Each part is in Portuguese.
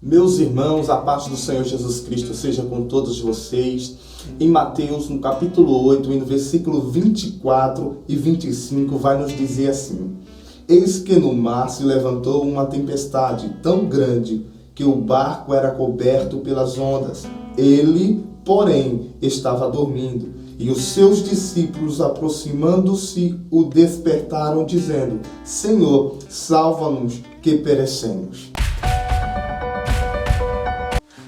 Meus irmãos, a paz do Senhor Jesus Cristo seja com todos vocês. Em Mateus, no capítulo 8, no versículo 24 e 25, vai nos dizer assim: Eis que no mar se levantou uma tempestade tão grande que o barco era coberto pelas ondas. Ele, porém, estava dormindo. E os seus discípulos, aproximando-se, o despertaram, dizendo: Senhor, salva-nos, que perecemos.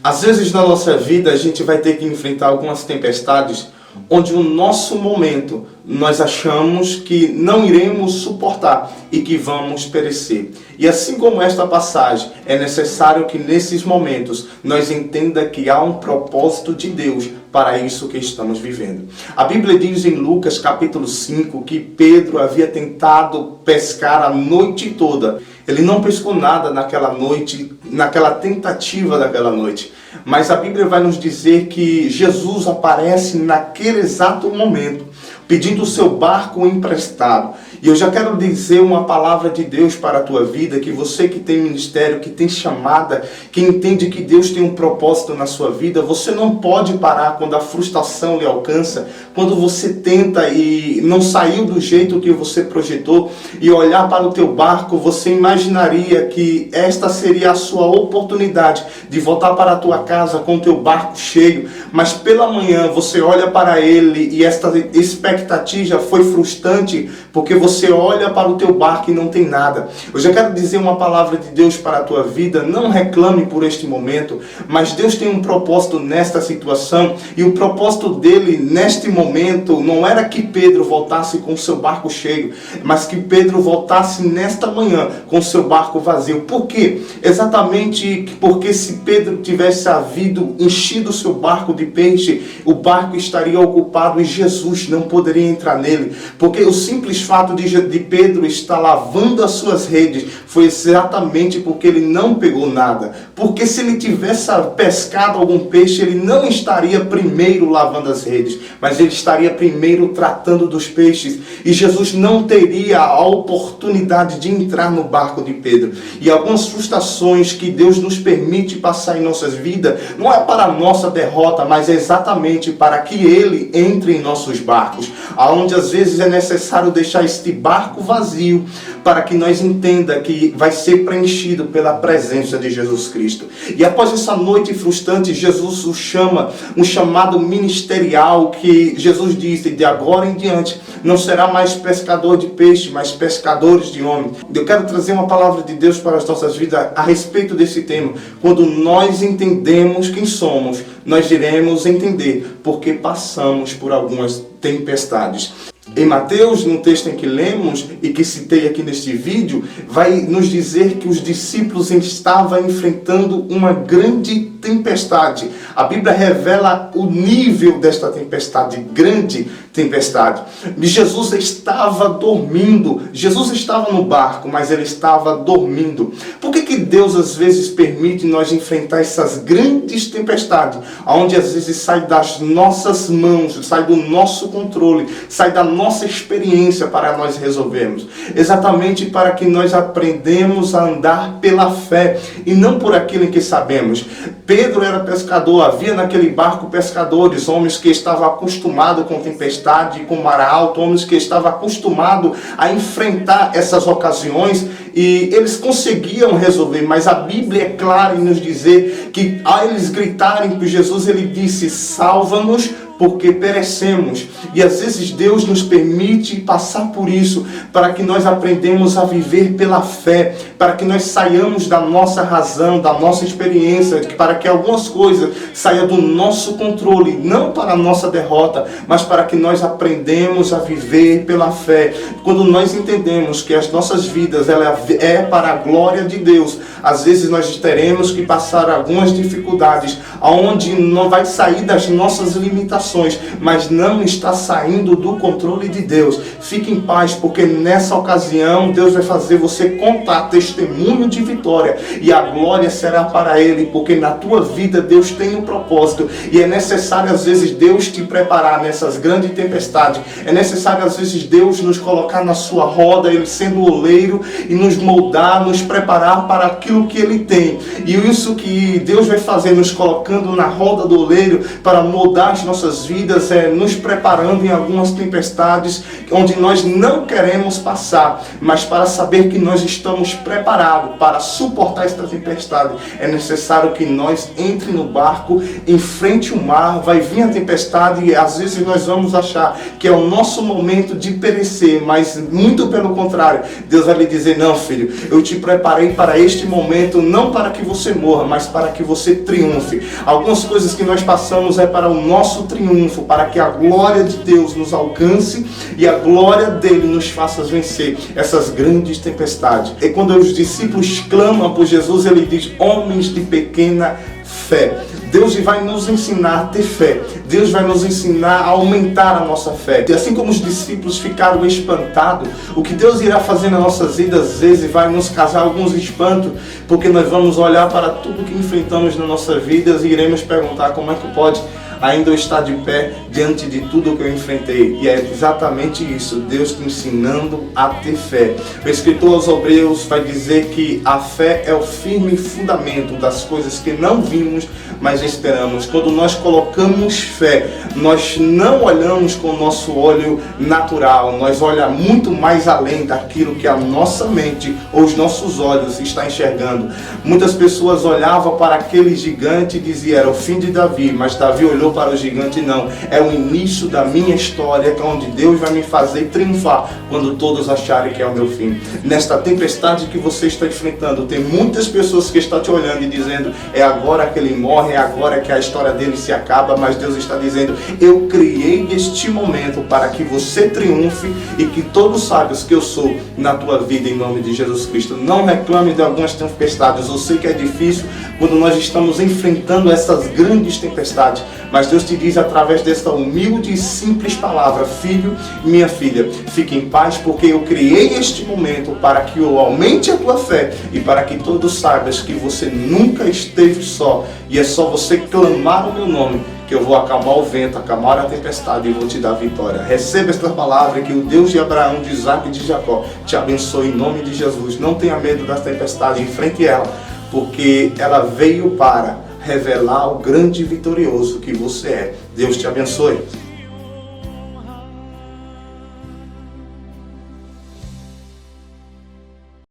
Às vezes na nossa vida a gente vai ter que enfrentar algumas tempestades onde o nosso momento nós achamos que não iremos suportar e que vamos perecer. E assim como esta passagem, é necessário que nesses momentos nós entenda que há um propósito de Deus para isso que estamos vivendo. A Bíblia diz em Lucas capítulo 5 que Pedro havia tentado pescar a noite toda. Ele não pescou nada naquela noite, naquela tentativa daquela noite. Mas a Bíblia vai nos dizer que Jesus aparece naquele exato momento, pedindo o seu barco emprestado. E eu já quero dizer uma palavra de Deus para a tua vida, que você que tem ministério, que tem chamada, que entende que Deus tem um propósito na sua vida, você não pode parar quando a frustração lhe alcança, quando você tenta e não saiu do jeito que você projetou, e olhar para o teu barco, você imaginaria que esta seria a sua oportunidade de voltar para a tua casa com o teu barco cheio, mas pela manhã você olha para ele e esta expectativa foi frustrante, porque você olha para o teu barco e não tem nada. Eu já quero dizer uma palavra de Deus para a tua vida. Não reclame por este momento, mas Deus tem um propósito nesta situação, e o propósito dele neste momento não era que Pedro voltasse com o seu barco cheio, mas que Pedro voltasse nesta manhã com o seu barco vazio. Por quê? Exatamente porque se Pedro tivesse havido enchido o seu barco de peixe, o barco estaria ocupado e Jesus não poderia entrar nele, porque o simples fato de Pedro estar lavando as suas redes foi exatamente porque ele não pegou nada. Porque se ele tivesse pescado algum peixe, ele não estaria primeiro lavando as redes, mas ele estaria primeiro tratando dos peixes, e Jesus não teria a oportunidade de entrar no barco de Pedro. E algumas frustrações que Deus nos permite passar em nossas vidas não é para a nossa derrota, mas é exatamente para que Ele entre em nossos barcos, aonde às vezes é necessário deixar este barco vazio para que nós entenda que vai ser preenchido pela presença de Jesus Cristo. E após essa noite frustrante, Jesus o chama, um chamado ministerial, que Jesus disse: de agora em diante não será mais pescador de peixe, mas pescadores de homens. Eu quero trazer uma palavra de Deus para as nossas vidas a respeito desse tema. Quando nós entendemos quem somos, nós iremos entender porque passamos por algumas tempestades. Em Mateus, no texto em que lemos e que citei aqui neste vídeo, vai nos dizer que os discípulos estavam enfrentando uma grande tempestade. A Bíblia revela o nível desta tempestade, grande tempestade. Jesus estava dormindo. Jesus estava no barco, mas ele estava dormindo. Por que Deus às vezes permite nós enfrentar essas grandes tempestades, onde às vezes sai das nossas mãos, sai do nosso controle, sai da nossa experiência para nós resolvermos? Exatamente para que nós aprendemos a andar pela fé e não por aquilo em que sabemos. Pedro era pescador, havia naquele barco pescadores, homens que estavam acostumados com tempestade, com mar alto, homens que estavam acostumados a enfrentar essas ocasiões, e eles conseguiam resolver. Mas a Bíblia é clara em nos dizer que ao eles gritarem para Jesus, ele disse: salva-nos, porque perecemos. E às vezes Deus nos permite passar por isso para que nós aprendamos a viver pela fé, para que nós saiamos da nossa razão, da nossa experiência, para que algumas coisas saiam do nosso controle, não para a nossa derrota, mas para que nós aprendemos a viver pela fé. Quando nós entendemos que as nossas vidas ela é para a glória de Deus, às vezes nós teremos que passar algumas dificuldades, onde não vai sair das nossas limitações, situações, mas não está saindo do controle de Deus. Fique em paz, porque nessa ocasião Deus vai fazer você contar testemunho de vitória, e a glória será para Ele, porque na tua vida Deus tem um propósito, e é necessário às vezes Deus te preparar nessas grandes tempestades. É necessário às vezes Deus nos colocar na sua roda, Ele sendo o oleiro, e nos moldar, nos preparar para aquilo que Ele tem. E isso que Deus vai fazer, nos colocando na roda do oleiro para moldar as nossas vidas, é nos preparando em algumas tempestades onde nós não queremos passar, mas para saber que nós estamos preparados para suportar esta tempestade, é necessário que nós entre no barco, enfrente o mar, vai vir a tempestade, e às vezes nós vamos achar que é o nosso momento de perecer, mas muito pelo contrário, Deus vai lhe dizer: não, filho, eu te preparei para este momento, não para que você morra, mas para que você triunfe. Algumas coisas que nós passamos é para o nosso triunfo, para que a glória de Deus nos alcance e a glória dele nos faça vencer essas grandes tempestades. E quando os discípulos clamam por Jesus, ele diz: homens de pequena fé. Deus vai nos ensinar a ter fé. Deus vai nos ensinar a aumentar a nossa fé. E assim como os discípulos ficaram espantados, o que Deus irá fazer nas nossas vidas, às vezes, vai nos causar alguns espantos, porque nós vamos olhar para tudo que enfrentamos na nossa vida e iremos perguntar: como é que pode ainda eu estar de pé diante de tudo que eu enfrentei? E é exatamente isso, Deus te ensinando a ter fé. O escritor aos Hebreus vai dizer que a fé é o firme fundamento das coisas que não vimos, mas esperamos. Quando nós colocamos fé, nós não olhamos com o nosso olho natural, nós olhamos muito mais além daquilo que a nossa mente ou os nossos olhos estão enxergando. Muitas pessoas olhavam para aquele gigante e diziam: era o fim de Davi, mas Davi olhou para o gigante: não, é o início da minha história, que é onde Deus vai me fazer triunfar quando todos acharem que é o meu fim. Nesta tempestade que você está enfrentando, tem muitas pessoas que estão te olhando e dizendo: é agora que ele morre, é agora que a história dele se acaba, mas Deus está dizendo: eu criei este momento para que você triunfe e que todos saibam que eu sou na tua vida, em nome de Jesus Cristo. Não reclame de algumas tempestades. Eu sei que é difícil quando nós estamos enfrentando essas grandes tempestades, mas Deus te diz através desta humilde e simples palavra: filho e minha filha, fique em paz, porque eu criei este momento para que eu aumente a tua fé e para que todos saibam que você nunca esteve só, e é só você clamar o meu nome que eu vou acalmar o vento, acalmar a tempestade e vou te dar vitória. Receba esta palavra, que o Deus de Abraão, de Isaac e de Jacó te abençoe em nome de Jesus. Não tenha medo das tempestades, enfrente ela, porque ela veio para revelar o grande vitorioso que você é. Deus te abençoe.